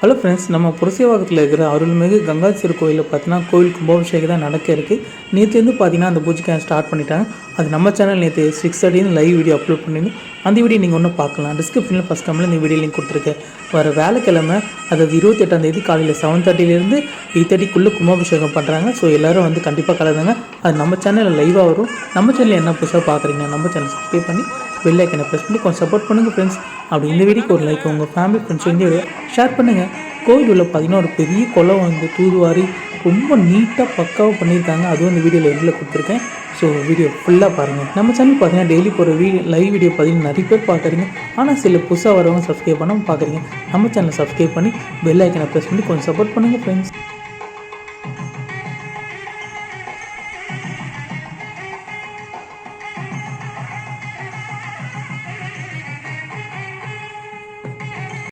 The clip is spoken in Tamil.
ஹலோ ஃப்ரெண்ட்ஸ், நம்ம புரசைவாக்கத்தில் இருக்கிற அருள்மிகு கங்காதீஸ்வரர் கோயிலில் பார்த்தீங்கன்னா கோயில் கும்பாபிஷேகம் தான் நடக்க இருக்குது. நேற்றுலேருந்து பார்த்தீங்கன்னா அந்த பூஜைக்காக ஸ்டார்ட் பண்ணிட்டாங்க. அது நம்ம சேனல் நேற்று 6:30 லைவ் வீடியோ அப்லோட் பண்ணியிருந்தோம். அந்த வீடியோ நீங்கள் ஒன்றும் பார்க்கலாம். டிஸ்கிரிப்ஷனில் ஃபஸ்ட் கம்மில் இந்த வீடியோ லிங்க் கொடுத்துருக்கேன். வர வேலைக்கிழமை அதாவது 28ஆம் காலையில் 7:30லேருந்து 8:30க்குள்ளே கும்பாபிஷேகம் பண்ணுறாங்க. ஸோ எல்லோரும் வந்து கண்டிப்பாக கலந்துங்க. அது நம்ம சேனலில் லைவாக வரும். நம்ம சேனலில் என்ன புதுசாக பார்க்குறீங்க, நம்ம சேனல் சப்ஸ்கிரைப் பண்ணி பெல் ஐக்கனை ப்ரெஸ் பண்ணி கொஞ்சம் சப்போர்ட் பண்ணுங்கள் ஃப்ரெண்ட்ஸ். அப்படி இந்த வீடியோக்கு ஒரு லைக் உங்கள் ஃபேமிலி ஃப்ரெண்ட்ஸ் வந்து ஷேர் பண்ணுங்கள். கோவில் உள்ள பார்த்தீங்கன்னா ஒரு பெரிய குளம் வந்து தூதுவாரி ரொம்ப நீட்டாக பக்காவாக பண்ணியிருக்காங்க. அதுவும் இந்த வீடியோவில் எண்டில் கொடுத்துருக்கேன். ஸோ வீடியோ ஃபுல்லாக பாருங்கள். நம்ம சேனல் பார்த்தீங்கன்னா டெய்லி போகிற லைவ் வீடியோ பார்த்தீங்கன்னா நிறைய பேர் பார்க்குறீங்க. ஆனால் சில புதுசாக வரவங்க சப்ஸ்கிரைப் பண்ணாமல் பார்க்குறீங்க. நம்ம சேனலை சப்ஸ்கிரைப் பண்ணி பெல் ஐக்கனை ப்ரெஸ் பண்ணி கொஞ்சம் சப்போர்ட் பண்ணுங்கள் ஃப்ரெண்ட்ஸ்.